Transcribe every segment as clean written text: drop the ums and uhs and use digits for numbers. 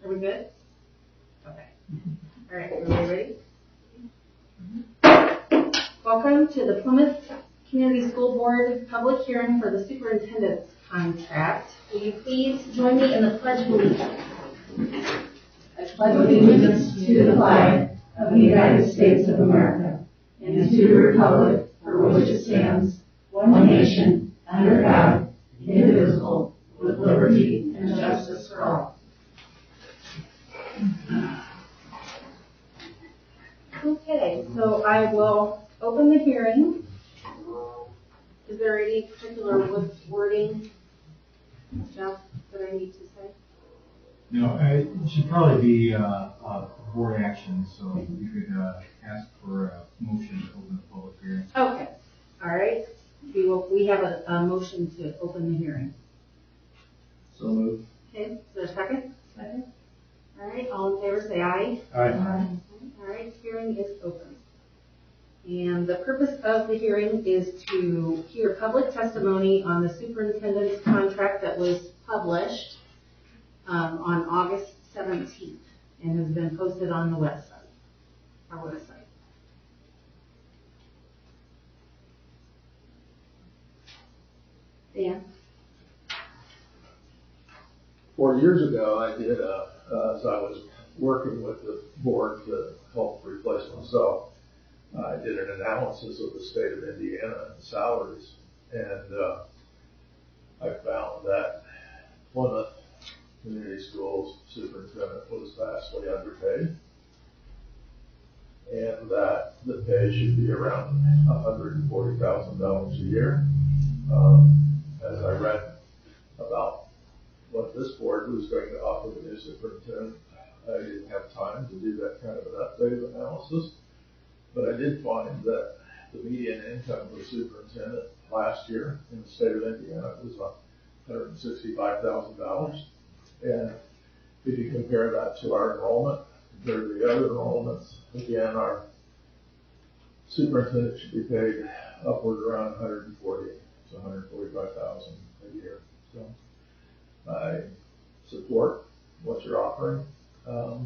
Are we good? Okay. All right, everybody ready? Welcome to the Plymouth Community School Board public hearing for the superintendent's contract. Will you please join me in the Pledge of Allegiance? I pledge allegiance to the flag of the United States of America and to the republic for which it stands, one nation, under God, indivisible, with liberty and justice for all. Okay, so I will open the hearing. Is there any particular wording, Jeff, that I need to say? No, it should probably be board action, so you could ask for a motion to open the public hearing. Okay, all right. We have a motion to open the hearing. So moved. Okay, is there a second? Second. All right, all in favor say aye. Aye. All right, hearing is open. And the purpose of the hearing is to hear public testimony on the superintendent's contract that was published on August 17th and has been posted on the website, our website. Dan? 4 years ago, I did as I was working with the board to help replace myself, I did an analysis of the state of Indiana and salaries, and I found that Plymouth Community Schools superintendent was vastly underpaid, and that the pay should be around $140,000 a year. As I read about what this board was going to offer the new superintendent, I didn't have time to do that kind of an updated analysis, but I did find that the median income of the superintendent last year in the state of Indiana was $165,000. And if you compare that to our enrollment, compared to the other enrollments, again, our superintendent should be paid upward around $140,000 to $145,000 a year. So I support what you're offering,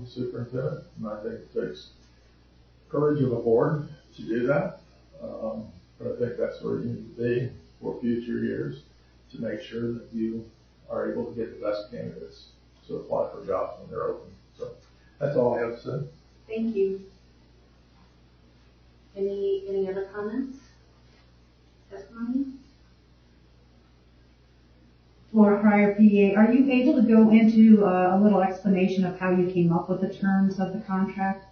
superintendent, and I think it takes courage of a board to do that. But I think that's where you need to be for future years to make sure that you are able to get the best candidates to apply for jobs when they're open. So that's all I have to say. Thank you. Any other comments? Testimony? For prior PA, are you able to go into a little explanation of how you came up with the terms of the contract?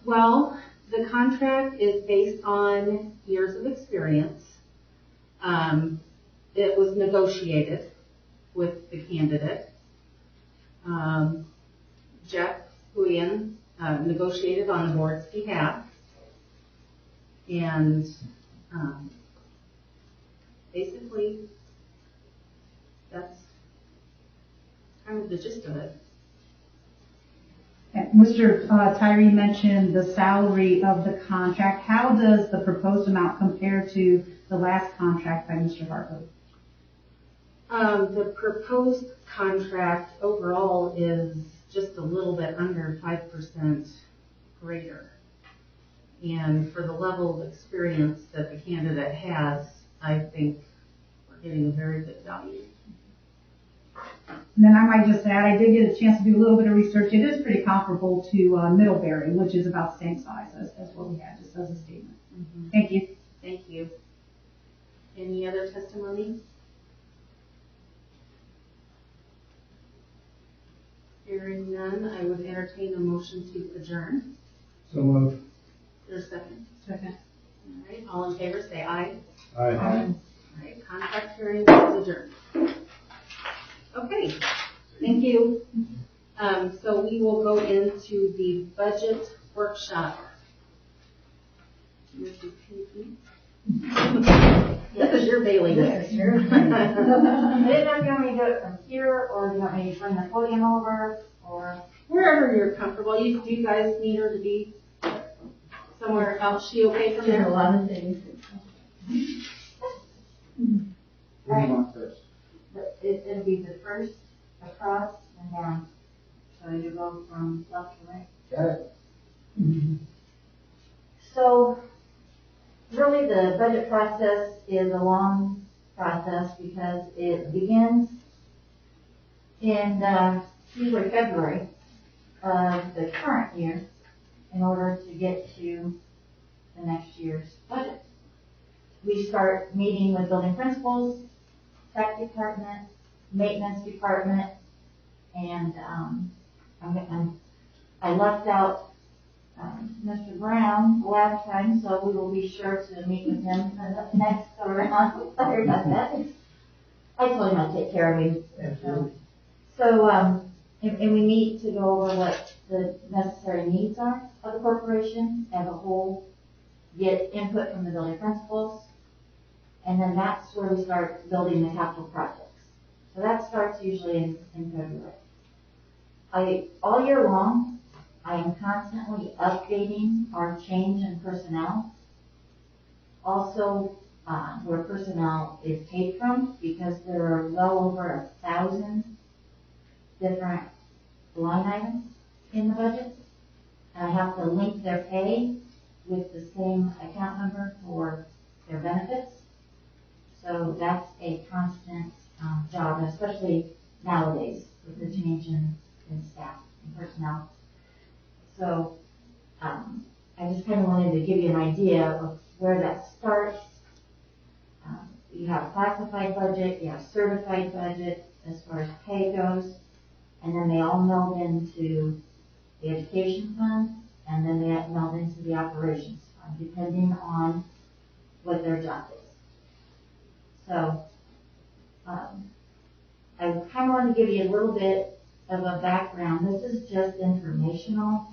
Well, the contract is based on years of experience. It was negotiated with the candidate. Jeff Huyen negotiated on the board's behalf. And basically, that's kind of the gist of it. Mr. Tyree mentioned the salary of the contract. How does the proposed amount compare to the last contract by Mr. Hartley? The proposed contract overall is just a little bit under 5% greater. And for the level of experience that the candidate has, I think we're getting a very good value. And then I might just add, I did get a chance to do a little bit of research. It is pretty comparable to Middlebury, which is about the same size as what we had, just as a statement. Mm-hmm. Thank you. Thank you. Any other testimony? Hearing none, I would entertain a motion to adjourn. So moved. There's a second. Second. All right, all in favor say aye. Aye. All right, contract hearing is adjourned. Okay, thank you. So we will go into the budget workshop. This is your bailiwick. Sure. I didn't know if you want me to do it from here, or do you want me to bring the podium over, or? Wherever you're comfortable. You guys need her to be somewhere else. She okay from there? A lot of things. Where do you want this? It'll be the first across, and down. So you go from left to right. Got it. So really the budget process is a long process because it begins in usually February of the current year in order to get to the next year's budget. We start meeting with building principals, tech department, maintenance department, and I left out Mr. Brown last time, so we will be sure to meet with him for the next go around. Sorry about that. I told him I'd take care of him. So, and we need to go over what the necessary needs are of the corporation as a whole, get input from the building principals, and then that's where we start building the capital projects. So that starts usually in February. All year long, I am constantly updating our change in personnel. Also, where personnel is paid from, because there are well over 1,000 different line items in the budget. And I have to link their pay with the same account number for their benefits. So that's a constant job, especially nowadays with the change in staff and personnel. So I just kind of wanted to give you an idea of where that starts. You have a classified budget, you have certified budget as far as pay goes, and then they all meld into the education fund, and then they meld into the operations fund, depending on what their job is. So I kind of want to give you a little bit of a background. This is just informational.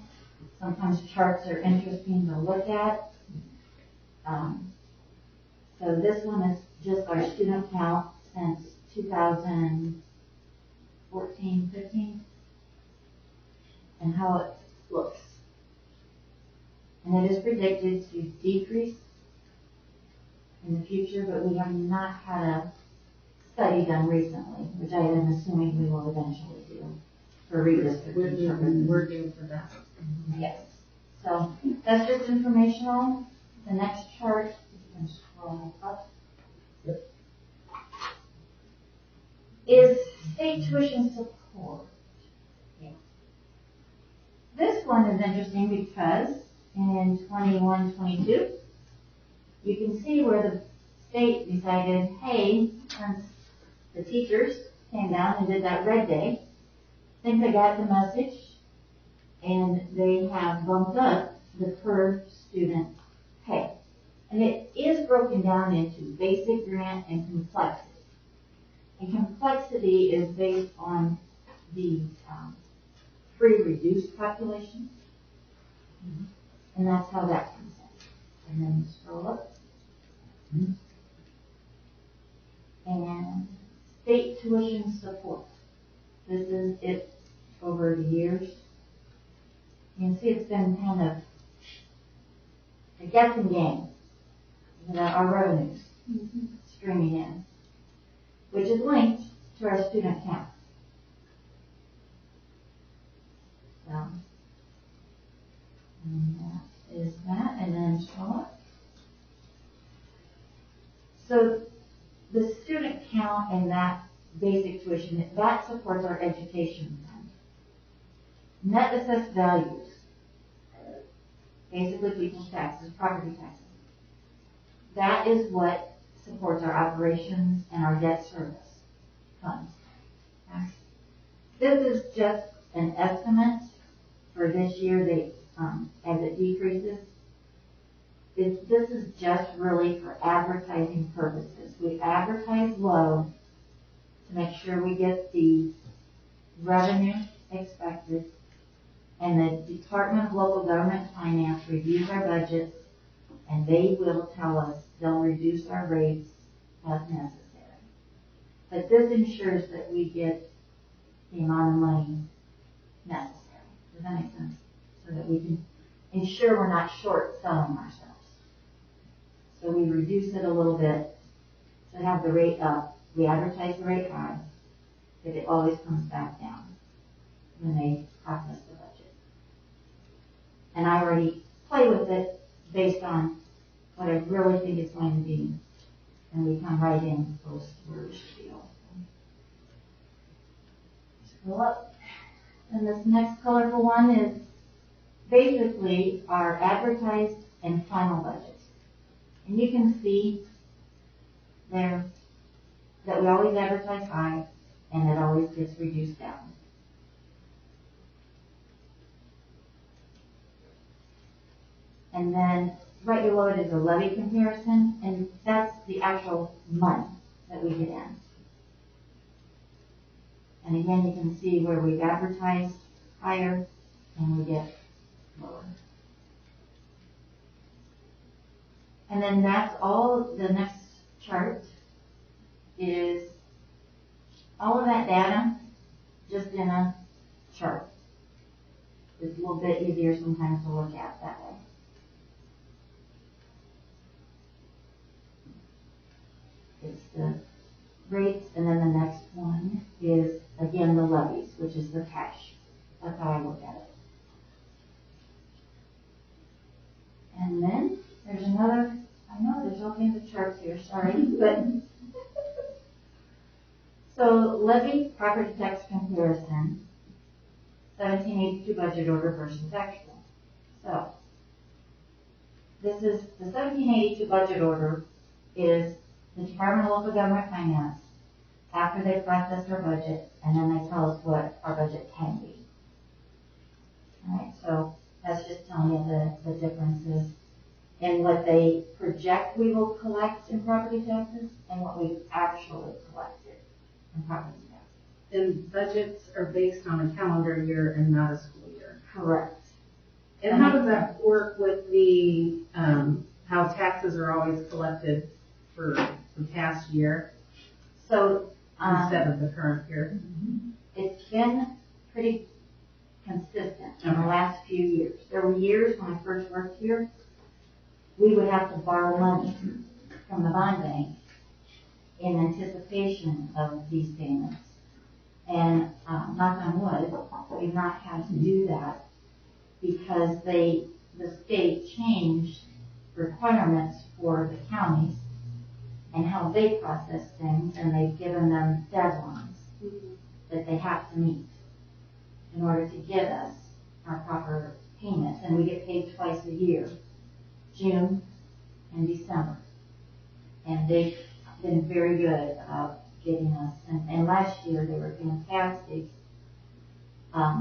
Sometimes charts are interesting to look at. So this one is just our student count since 2014, 15, and how it looks. And it is predicted to decrease in the future, but we have not had a study done recently, which I am assuming we will eventually do for redistricting purposes. We're due for that. Yes. So that's just informational. The next chart, you can scroll up, is state tuition support. Yeah. This one is interesting because in 21-22, you can see where the state decided, hey, since the teachers came down and did that red day, I think they got the message, and they have bumped up the per student pay. And it is broken down into basic grant and complexity. And complexity is based on the free reduced population. And that's how that comes in. And then scroll up. And state tuition support. This is it over the years. You can see it's been kind of a guessing game. Our revenues streaming in, which is linked to our student count. So, and that is that, and then scroll up. So the student count and that basic tuition, that supports our education fund. Net assessed values, basically people's taxes, property taxes. That is what supports our operations and our debt service funds. Okay. This is just an estimate for this year. As it decreases, this is just really for advertising purposes. We advertise low to make sure we get the revenue expected, and the Department of Local Government Finance reviews our budgets, and they will tell us they'll reduce our rates as necessary. But this ensures that we get the amount of money necessary. Does that make sense? So that we can ensure we're not short selling ourselves. So we reduce it a little bit to have the rate up. We advertise the rate high, but it always comes back down. when they process the budget. And I already play with it based on what I really think it's going to be. And we come right in close to where we should be. Scroll up. And this next colorful one is basically our advertised and final budget. And you can see there that we always advertise high and it always gets reduced down. And then right below it is a levy comparison, and that's the actual money that we get in. And again, you can see where we've advertised higher and we get lower. And then that's all. The next chart is all of that data just in a chart. It's a little bit easier sometimes to look at that way. It's the rates, and then the next one is, again, the levies, which is the cash. That's how I look at it. And then there's another, I know there's all kinds of charts here, sorry, but so levy property tax comparison, 1782 budget order versus actual. So this is the 1782 budget order is the Department of Local Government Finance after they process our budget, and then they tell us what our budget can be. All right, so that's just telling you the differences in what they project we will collect in property taxes and what we've actually collected in property taxes. And budgets are based on a calendar year and not a school year. Correct. And how does that work with the, how taxes are always collected for the past year So, instead of the current year? it's been pretty consistent in the last few years. There were years when I first worked here, we would have to borrow money from the bond bank in anticipation of these payments. And knock on wood, we've not had to do that because the state changed requirements for the counties and how they process things, and they've given them deadlines that they have to meet in order to get us our proper payments. And we get paid twice a year, June and December. And they've been very good about getting us, and last year they were fantastic.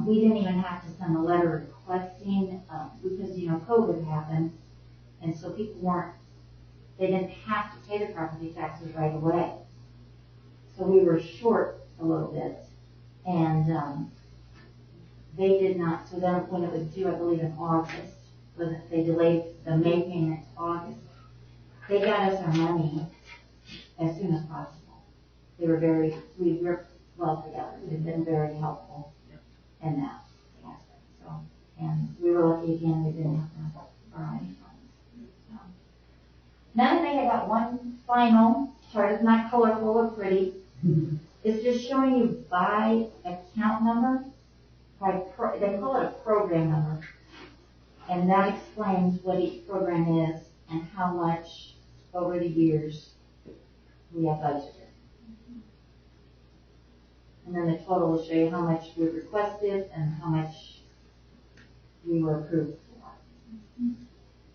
We didn't even have to send a letter requesting, because, COVID happened, and so people they didn't have to pay the property taxes right away. So we were short a little bit, and they did not, so then when it was due, I believe in August, they delayed the May payment to August, they got us our money as soon as possible. We worked well together. They've been very helpful in that aspect. So, and we were lucky again, we didn't have to borrow any funds. So. Then they have got one final chart. It's not colorful or pretty. It's just showing you by account number. They call it a program number. And that explains what each program is and how much over the years we have budgeted. And then the total will show you how much we requested and how much we were approved for.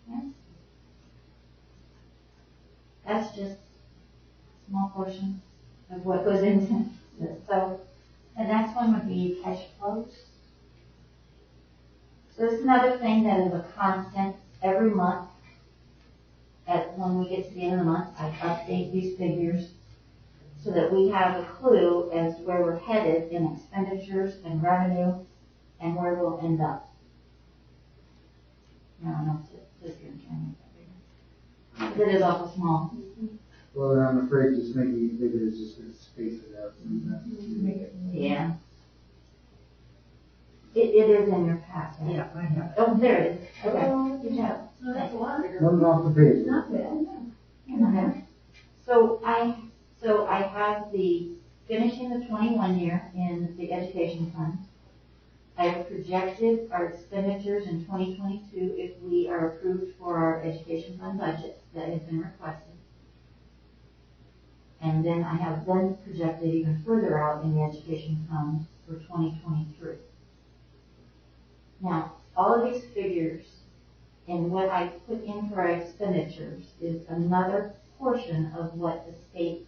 Okay? That's just a small portion of what goes into this. So the next one would be cash flows. So this is another thing that is a constant every month. When we get to the end of the month, I update these figures so that we have a clue as to where we're headed in expenditures and revenue and where we'll end up. I don't know if this can make that bigger. It is awful small. Well, I'm afraid just making it bigger is just going to space it out. Yeah. It is in your packet. Yeah, I have it. Oh, there it is. Okay. Good job. So that's a lot bigger. One off the page. Not bad. Okay. So I have the finishing the 21 year in the education fund. I have projected our expenditures in 2022 if we are approved for our education fund budget that has been requested. And then I have then projected even further out in the education fund for 2023. Now, all of these figures and what I put in for our expenditures is another portion of what the state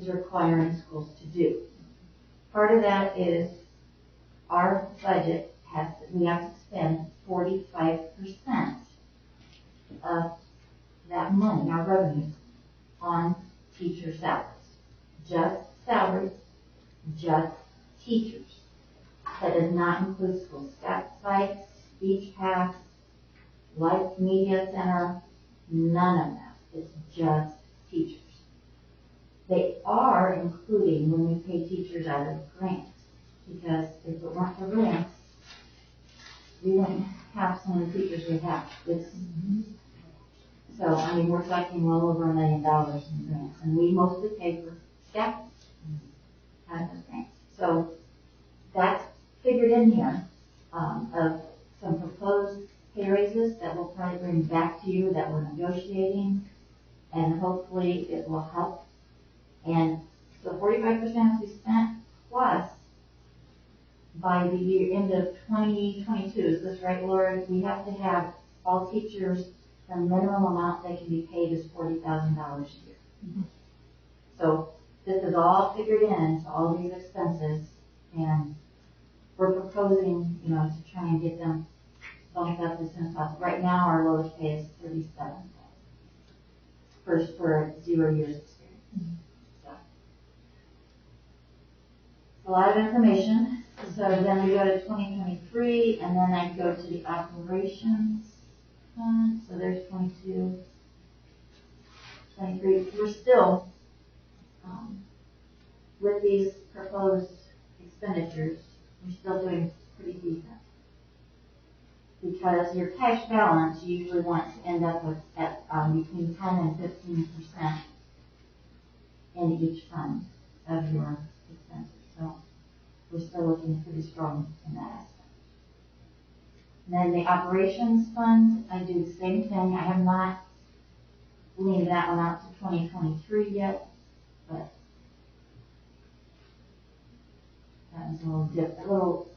is requiring schools to do. Part of that is our budget we have to spend 45% of that money, our revenues, on teacher salaries. Just salaries, just teachers. That does not include school sites, speech paths, life media center, none of that. It's just teachers. They are including when we pay teachers out of grants, because if it weren't for grants, we wouldn't have some of the teachers we have. So, I mean, we're talking well over $1 million in grants, and we mostly pay for staff out of those grants. So that's figured in here of some proposed pay raises that we'll probably bring back to you that we're negotiating, and hopefully it will help. And so 45% to be spent, plus by the year end of 2022, is this right, Laura? We have to have all teachers, the minimum amount they can be paid is $40,000 a year. Mm-hmm. So this is all figured in to all these expenses, and we're proposing, to try and get them bumped up as soon as possible. Right now, our lowest pay is $37,000 for 0 years experience. Mm-hmm. So a lot of information. So then we go to 2023, and then I go to the operations fund. So there's 22, 23. We're still, with these proposed expenditures, we're still doing pretty decent. Because your cash balance, you usually want to end up with at between 10 and 15% in each fund of your expenses. So we're still looking pretty strong in that aspect. And then the operations fund, I do the same thing. I have not leaned that one out to 2023 yet, but that was a little,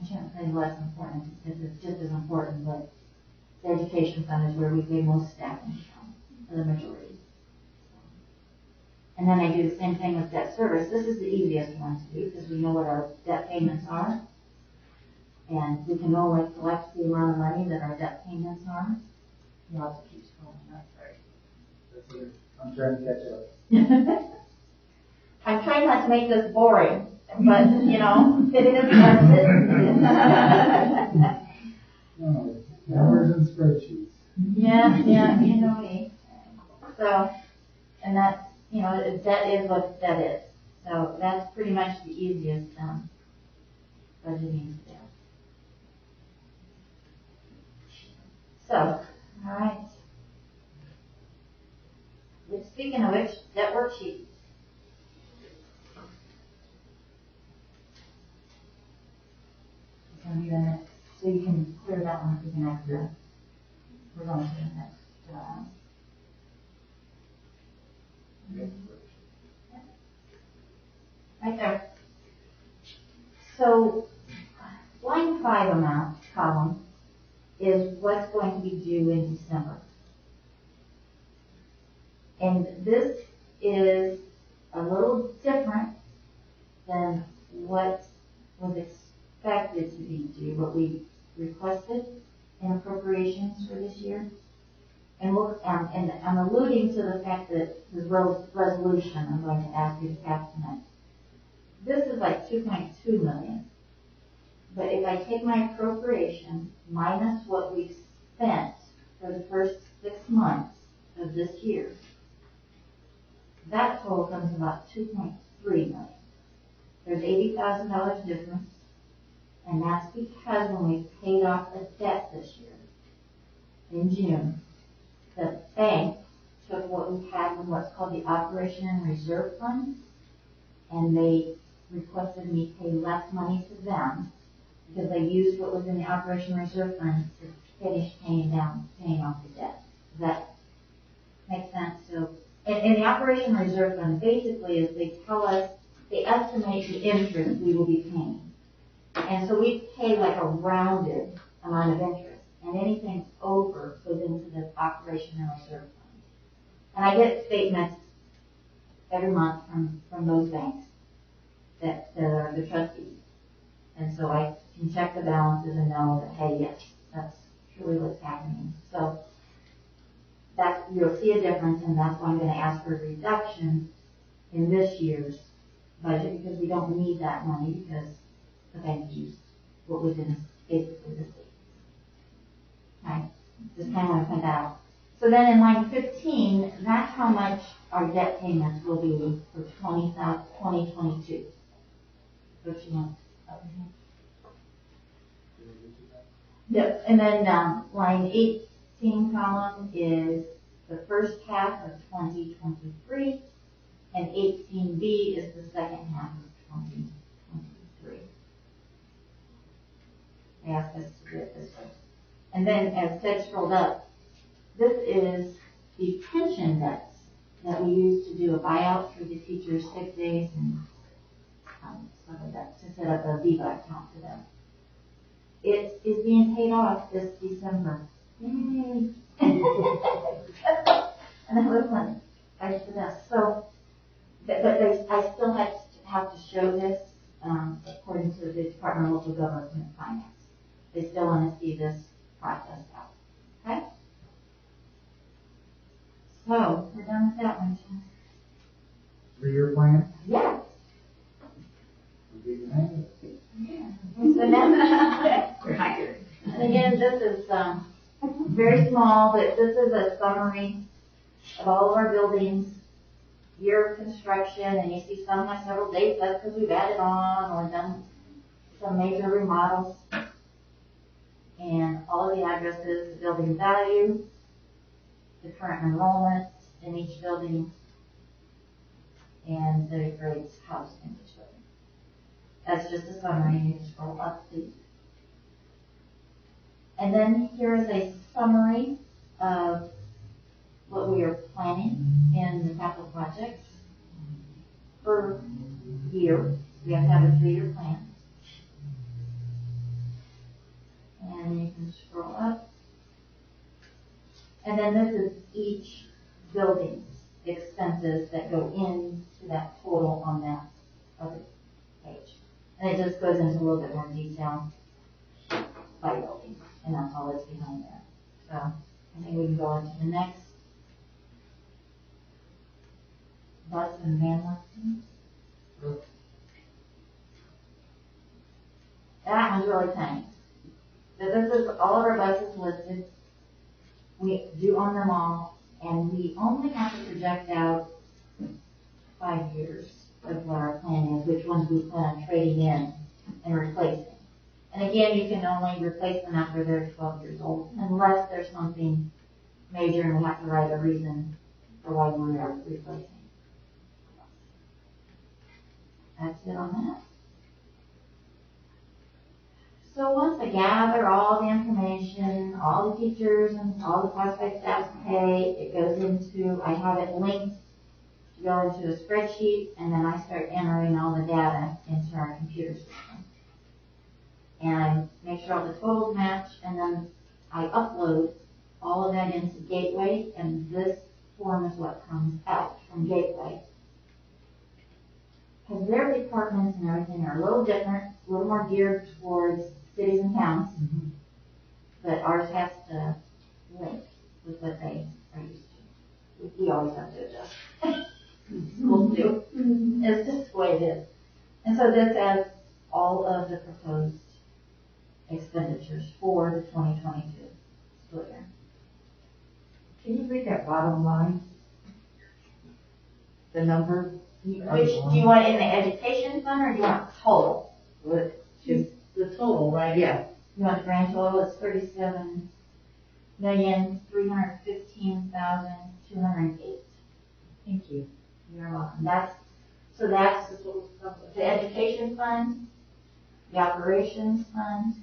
I shouldn't say less important, because it's just as important, but the education fund is where we pay most staffing from, for the majority. And then I do the same thing with debt service. This is the easiest one to do, because we know what our debt payments are. And we can only collect the amount of money that our debt payments are. It also keeps going, that's right. That's it. I'm trying to catch up. I'm trying not to make this boring, but, it is what it is. No, numbers and spreadsheets. Yeah, you know me. So, and that's, debt is what debt is. So that's pretty much the easiest budgeting to do. So, all right. Speaking of which, debt worksheet. So you can clear that one if you can after. We're going to the next. Right there. So, line 5 amount column is what's going to be due in December. And this is a little different than what was expected to be due, what we requested in appropriations for this year. And and I'm alluding to the fact that the resolution I'm going to ask you to pass tonight. This is like $2.2 million. But if I take my appropriation minus what we've spent for the first 6 months of this year, that total comes about $2.3 million. There's $80,000 difference, and that's because when we paid off the debt this year, in June, the bank took what we had in what's called the Operation and Reserve Fund, and they requested me pay less money to them, and they requested me pay more to the general fund. So because they used what was in the operation reserve fund to finish paying off the debt. Does that make sense? So, and the operation reserve fund basically is they tell us, they estimate the interest we will be paying. And so we pay like a rounded amount of interest, and anything over goes into the operation and reserve fund. And I get statements every month from those banks that are the trustees. And so I can check the balances and know that, hey, yes, that's truly what's happening. So you'll see a difference, and that's why I'm going to ask for a reduction in this year's budget, because we don't need that money because the bank used what was in basically the state. Okay, just kind of want to point that out. So then in line 15, that's how much our debt payments will be for 2022. What you want? Yep, and then line 18 column is the first half of 2023, and 18B is the second half of 2023. I asked us to do it this way. And then as Ted scrolled up, this is the pension debts that we use to do a buyout for the teachers' sick days and stuff like that, to set up a Viva account for them. It is being paid off this December. Yay! Another one. I for this. So, but I still have to show this according to the Department of Local Government Finance. They still want to see this processed out. Okay? So, we're done with that one, Jim. 3-year plan? Yeah. Big man. So now, and again, this is very small, but this is a summary of all of our buildings, year of construction, and you see some have several dates. That's because we've added on or done some major remodels. And all of the addresses, the building value, the current enrollment in each building, and the grades housed in each building. That's just a summary, and you can scroll up, please. And then here is a summary of what we are planning in the capital projects per year. We have to have a 3-year plan. And you can scroll up. And then this is each building's expenses that go into that total on that other page. And it just goes into a little bit more detail by building, and that's all that's behind there. So I think we can go on to the next. Bus and van lessons. That one's really tiny. So this is all of our buses listed. We do own them all, and we only have to project out 5 years of what our plan is, which ones we plan on trading in and replacing. And again, you can only replace them after they're 12 years old, unless there's something major and we have to write a reason for why we are replacing. That's it on that. So once I gather all the information, all the teachers and all the classified staff's pay, it goes into, I have it linked to go into a spreadsheet, and then I start entering all the data into our computer system. And I make sure all the totals match, and then I upload all of that into Gateway, and this form is what comes out from Gateway. Because their departments and everything are a little different, a little more geared towards cities and towns, but ours has to link with what they are used to. We always have to adjust. Schools do. It's just the way it is. And so this adds all of the proposed expenditures for the 2022 school year. Can you read that bottom line? The number? Which, do you want it in the education fund, or do you want total? Just the total, right? Yeah. You want the grand total? It's $37,315,208. Thank you. You're welcome. That's the education fund. the operations fund,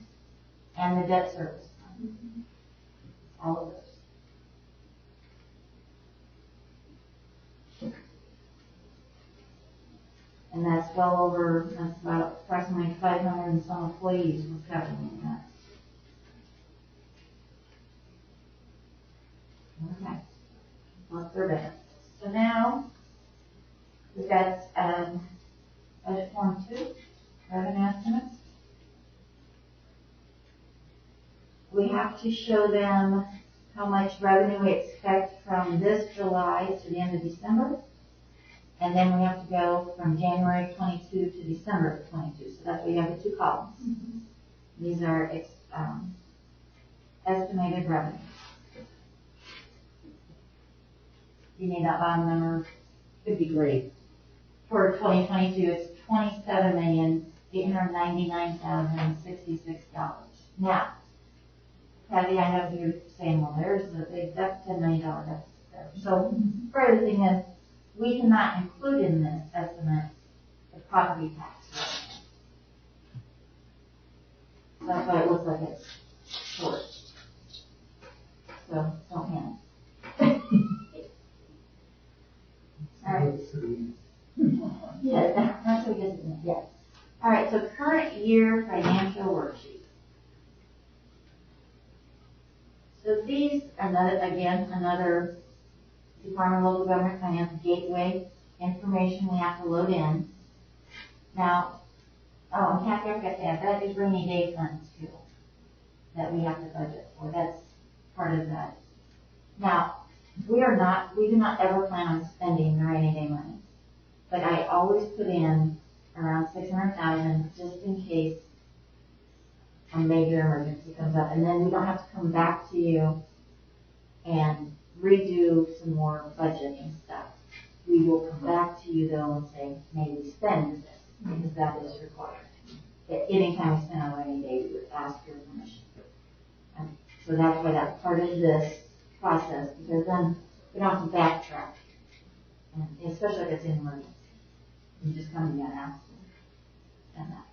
and the debt service fund. All of those. And that's well over, that's about approximately 500 and some employees was covered in that. Okay. Plus their benefits. So now, we've got, budget form 2, revenue estimates. We have to show them how much revenue we expect from this July to the end of December. And then we have to go from January 22 to December 22. So that's why you have the 2 columns. These are estimated revenue. You need that bottom number. It'd be great. For 2022, it's $27,899,066. Now, Patty, I know you're saying, well, there's a big $10 million deficit there. So, part of the thing is, we cannot include in this estimate the property tax revenue. That's why it looks like it's short. So, don't panic. All right. Yeah, that's what it is, isn't it? Yes. All right, so current year financial worksheet. So these, another Department of Local Government Finance gateway information we have to load in. Now, oh, and Kathy, I forgot to add, that is rainy day funds too, that we have to budget for. That's part of that. Now, we do not ever plan on spending the rainy day money. But I always put in around 600,000 just in case a major emergency comes up. And then we don't have to come back to you and redo some more budgeting stuff. We will come back to you though and say, may we spend this, because that is required. Anytime we spend on a rainy day, we would ask your permission. And so that's why that's part of this process, because then we don't have to backtrack. And especially if it's an emergency. You just come to me and ask them. And that.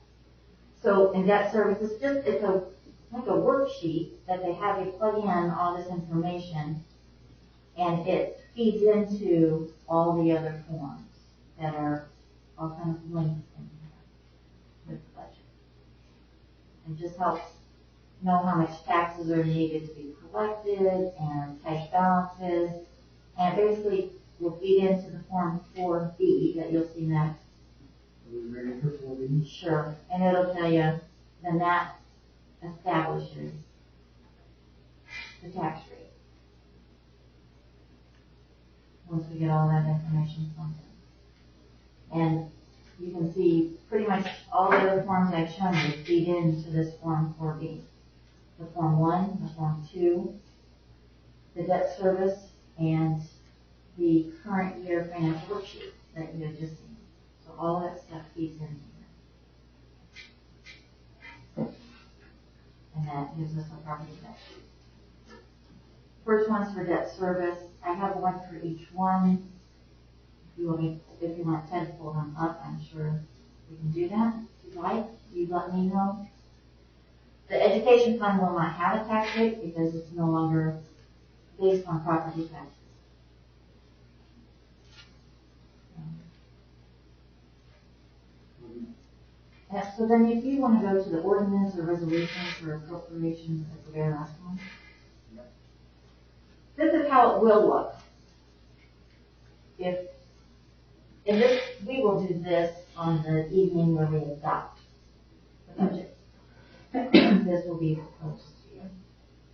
So in debt service, it's like a worksheet that they have you plug in all this information, and it feeds into all the other forms that are all kind of linked in here with the budget. It just helps know how much taxes are needed to be collected and cash balances, and basically will feed into the form 4B that you'll see next. Are we ready for 4B? Sure, and it'll tell you, then that establishes the tax rate. Once we get all that information from them. And you can see pretty much all the other forms I've shown you feed into this form 4B. The form 1, the form 2, the debt service, and the current year financial worksheet that you have just seen. So all that stuff feeds in here. And that gives us a property tax sheet. First one's for debt service. I have one for each one. If you want Ted to pull them up, I'm sure we can do that. If you'd like, you let me know. The education fund will not have a tax rate because it's no longer based on property taxes. So then if you want to go to the ordinance or resolutions or appropriations, that's the very last one. This is how it will look. We will do this on the evening where we adopt the budget. This will be proposed to you,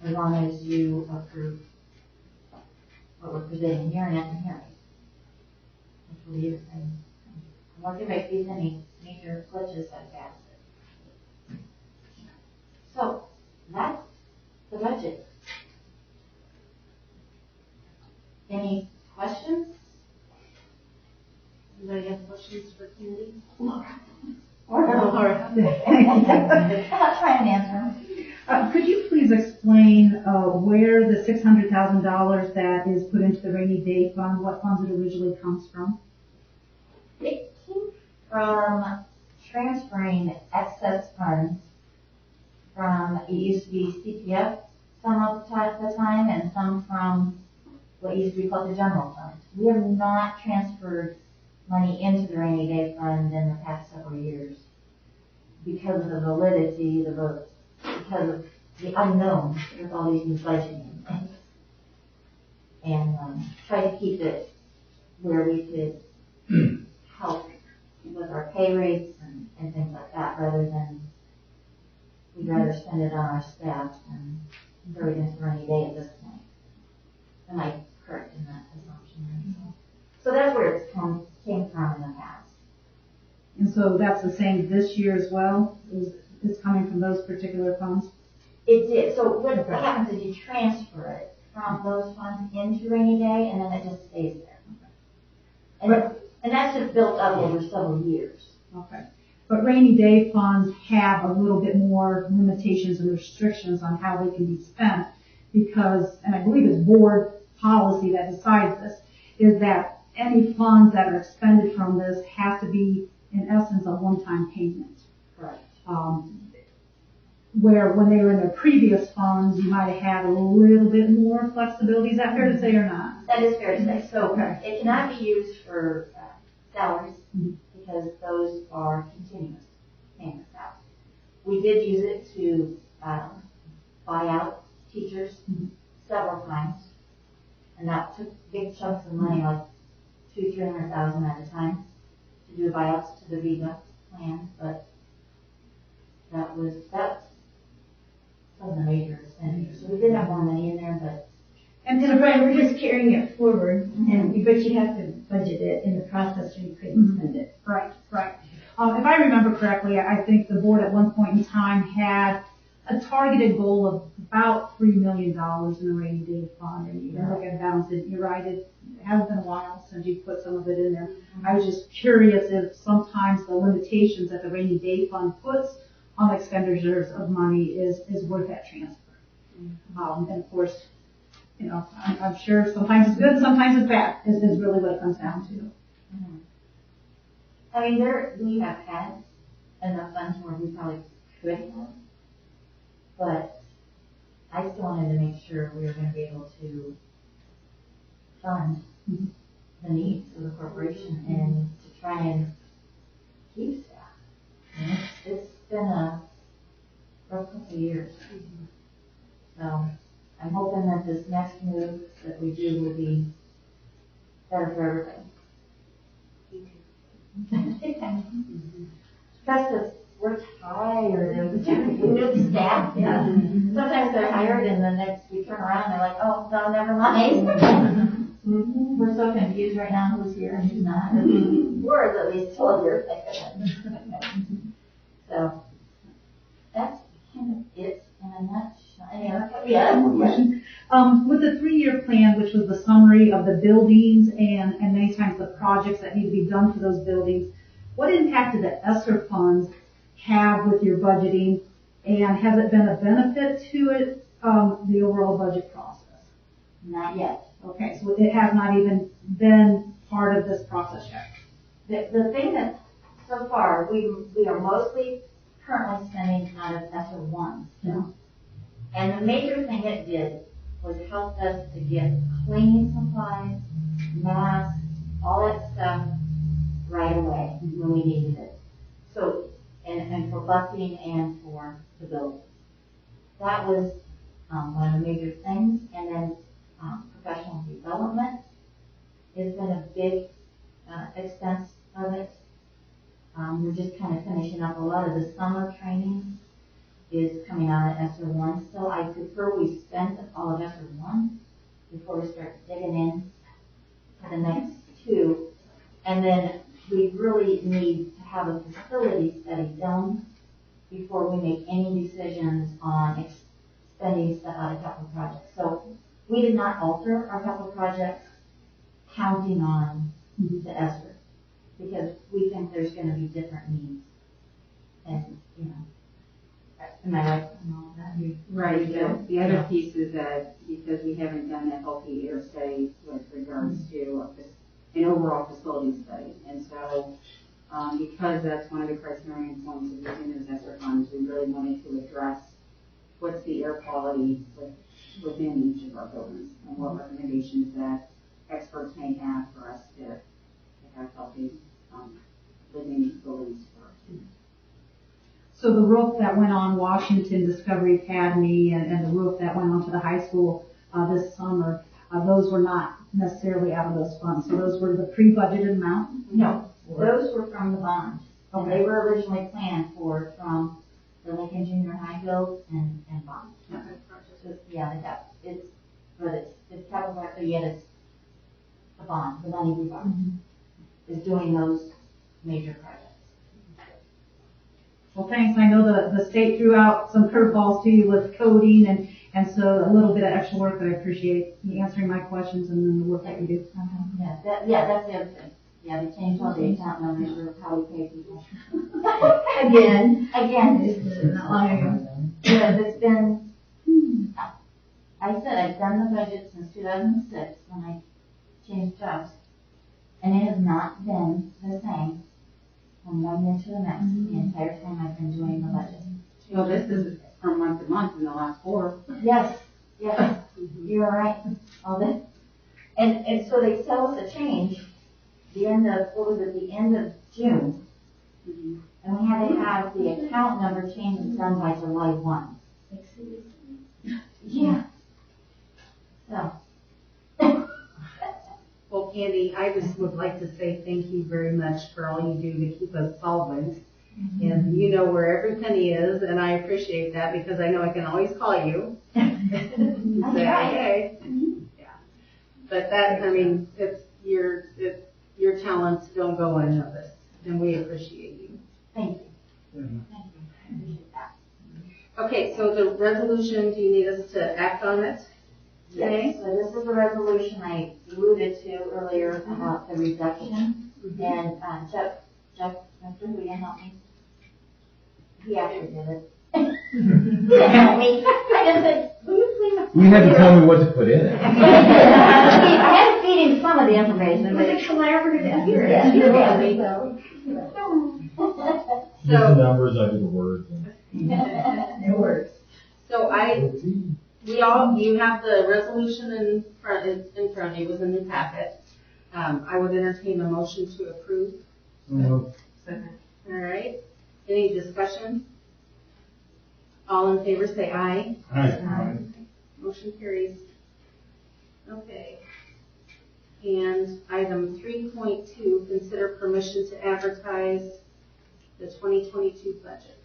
as long as you approve what we're presenting here and at the hearing. Which will be the same. I'm looking at these any major glitches that passed it. So, that's the budget. Any questions? Anybody have questions for Candy? Laura. Laura. I'm not trying to answer. Could you please explain where the $600,000 that is put into the rainy day fund, what funds it originally comes from? It came from transferring excess funds from, it used to be CPF some of the time, and some from what used to be called the general fund. We have not transferred money into the rainy day fund in the past several years because of the validity, because of the unknown with all these new budgeting things. And try to keep it where we could help with our pay rates and things like that, rather than, we'd rather spend it on our staff and throw it into rainy day at this point. Am I correct in that assumption? So that's where it's came from in the past. And so that's the same this year as well? It's coming from those particular funds? It did. So what happens is you transfer it from those funds into rainy day, and then it just stays there. And that's just built up over several years. Okay. But rainy day funds have a little bit more limitations and restrictions on how they can be spent because, and I believe it's board policy that decides this, is that any funds that are expended from this have to be, in essence, a one-time payment. Right. Where when they were in their previous funds, you might have had a little bit more flexibility. Is that fair to say or not? That is fair to say. So Okay. it cannot be used for salaries Mhm. because those are continuous payments out. We did use it to buy out teachers several times, and that took big chunks of money, like $200,000-300,000 at a time, to do buyouts to the Viva plan. But that was a major expenditure. So we did have more money in there, but And so Brian, we're just carrying it forward, but you have to budget it in the process or you couldn't spend it. Right, right. If I remember correctly, I think the board at one point in time had a targeted goal of about $3 million in the rainy day fund, and you can look at balance it. You're right, it hasn't been a while since you put some of it in there. I was just curious if sometimes the limitations that the rainy day fund puts on expenditures of money is worth that transfer. And of course, you know, I'm sure sometimes it's good, sometimes it's bad, is really what it comes down to. I mean, we have had enough funds where we probably could have, but I still wanted to make sure we were going to be able to fund the needs of the corporation and to try and keep staff. And it's been a rough couple of years. So I'm hoping that this next move that we do will be better for everybody. Because we're tired of new staff. Yeah. Sometimes they're hired and the next we turn around and they're like, oh, no, never mind. We're so confused right now who's here and who's not. We're at least 12 years So that's kind of it in a nutshell. Any other questions? Yeah. One more question. With the 3-year plan, which was the summary of the buildings and many times the projects that need to be done for those buildings, what impact did the ESSER funds have with your budgeting, and has it been a benefit to it, the overall budget process? Not yet. Okay, so it has not even been part of this process yet. The thing that, so far, we are mostly currently spending out of ESSER 1. Yeah. And the major thing it did was help us to get cleaning supplies, masks, all that stuff right away when we needed it. So, and for busing and for the building. That was one of the major things. And then professional development has been a big expense of it. We're just kind of finishing up a lot of the summer training is coming out of ESSER 1. So I prefer we spend all of ESSER 1 before we start digging in for the next 2. And then we really need to have a facility study done before we make any decisions on spending stuff out of capital projects. So we did not alter our capital projects counting on the ESSER because we think there's going to be different needs. And, you know, am I right on all of that? Right, the other piece is that because we haven't done a healthy air study with regards to an overall facility study. And so because that's one of the criterion points of using those ESSER funds, we really wanted to address what's the air quality within each of our buildings and what recommendations that experts may have for us to have healthy living buildings for our students. So the roof that went on Washington Discovery Academy and the roof that went onto the high school this summer, those were not necessarily out of those funds. So those were the pre-budgeted amount? No, those were from the bond. And Okay. they were originally planned from the Lincoln Junior High build and bond. So, yeah, it's capital project, yet it's the bond, the money we bought, is doing those major projects. Well, thanks. I know the state threw out some curveballs to you with coding and so a little bit of extra work, but I appreciate you answering my questions and then the work that you do. Yeah, that's the other thing. Yeah, they changed all the account numbers of how we pay people. Again. Not long ago. Yeah, it's been, I said, I've done the budget since 2006 when I changed jobs. And it has not been the same from one year to the next, the entire time I've been doing the budget. Well, this is from month to month in the last 4. Yes, you're right. All that. And so they tell us a change, the end of June. And we had to have the account number change done by July 1. Yeah. So. Well, Candy, I just would like to say thank you very much for all you do to keep us solvent. And you know where every penny is, and I appreciate that because I know I can always call you. And say, hey. Yeah. But that, I mean, your talents don't go unnoticed, and we appreciate you. Thank you. Thank you. I appreciate that. Okay, so the resolution, do you need us to act on it? Yes, so this is the resolution I alluded to earlier about the reduction. And Jeff, will you help me? He actually did it. He didn't help me. I just said, will you please? You had to tell me what to put in it. I had to feed him some of the information. It was a collaborative effort. Yes, You're really. Just the numbers, I do the words. It works. So you have the resolution in front of you, it was in the packet. I would entertain a motion to approve. Second. All right, any discussion? All in favor say aye. Aye. Motion carries. Okay. And item 3.2, consider permission to advertise the 2022 budget.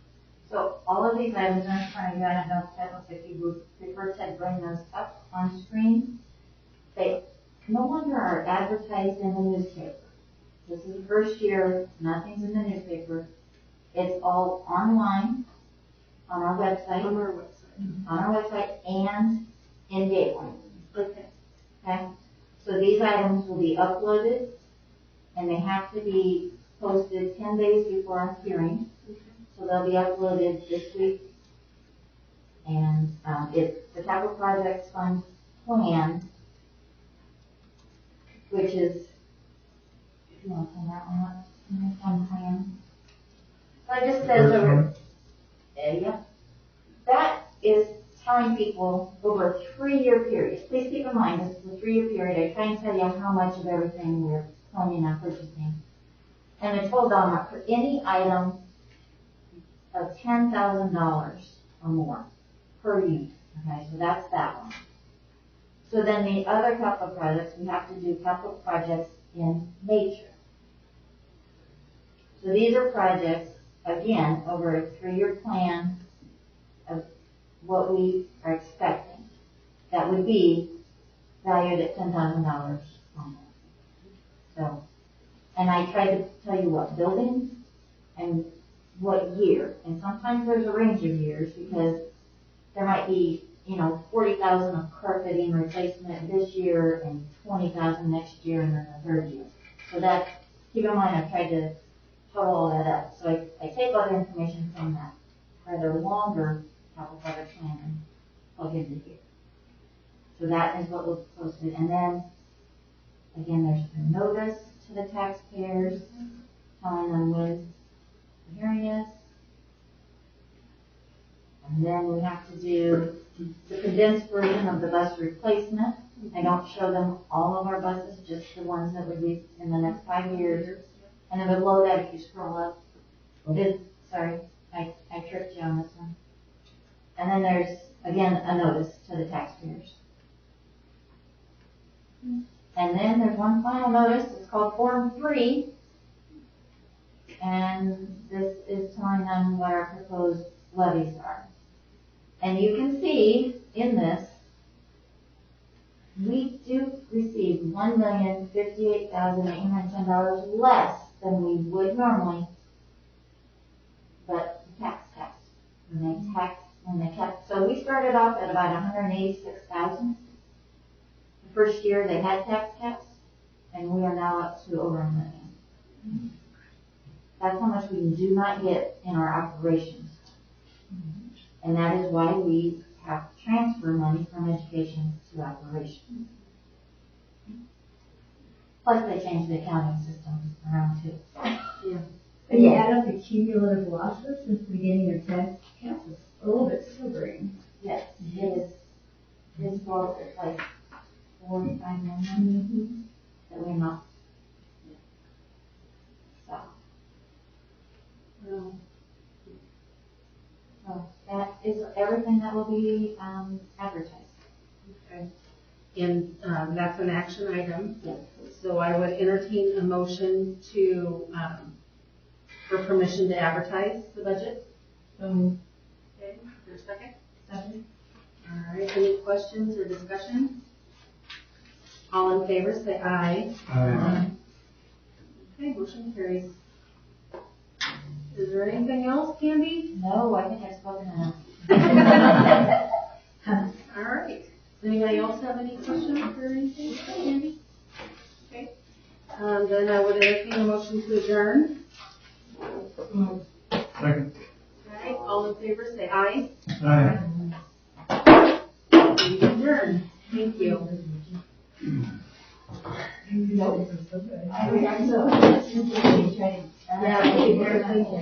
So all of these items are in front of you. I don't know if you would prefer to bring those up on screen. They no longer are advertised in the newspaper. This is the first year, nothing's in the newspaper. It's all online, on our website. On our website and in Gateway. Okay. Okay? So these items will be uploaded and they have to be posted 10 days before our hearing. So they'll be uploaded this week. And it's the Capital Projects Fund plan, which is, if you want to turn that one up, fund plan. So I just said over, yeah, that is telling people over a 3-year period. Please keep in mind, this is a 3-year period. I try and tell you how much of everything we're planning on purchasing. And it's told on for any item of $10,000 or more per unit. Okay, so that's that one. So then the other capital projects, we have to do capital projects in nature. So these are projects, again, over a 3-year plan of what we are expecting. That would be valued at $10,000 or more. So, and I tried to tell you what buildings and what year. And sometimes there's a range of years because there might be, $40,000 of carpeting replacement this year and $20,000 next year and then the third year. So that, keep in mind, I've tried to total all that up. So I take all the information from that rather longer capital project plan and plug into here. So that is what was posted. And then, again, there's a notice to the taxpayers telling them when the hearing is. And then we have to do the condensed version of the bus replacement. I don't show them all of our buses, just the ones that would be in the next 5 years. And then below that, if you scroll up, sorry, I tricked you on this one. And then there's, again, a notice to the taxpayers. And then there's one final notice, it's called Form 3. And this is telling them what our proposed levies are. And you can see in this, we do receive $1,058,810 less than we would normally. But the tax cuts, when they kept, so we started off at about 186,000. The first year they had tax caps, and we are now up to over $1 million. That's how much we do not get in our operations. And that is why we have to transfer money from education to operations. Plus they changed the accounting system around too. Yeah. And you add up the cumulative losses since the beginning of tax caps, it's a little bit sobering. Yes, it is. It's for like 4 or 5 million that we're not. So. So that is everything that will be advertised. Okay. And that's an action item. Yes. So I would entertain a motion to, for permission to advertise the budget. Okay, for a second? Second. All right, any questions or discussion? All in favor, say aye. Aye. Okay, motion carries. Is there anything else, Candy? No, I think I've spoken enough. All right. Does anybody else have any questions or anything, Candy? Okay. Then I would entertain a motion to adjourn. Second. All right, all in favor, say aye. Aye. We adjourn. Thank you. I think I'm so. Yeah, thank you.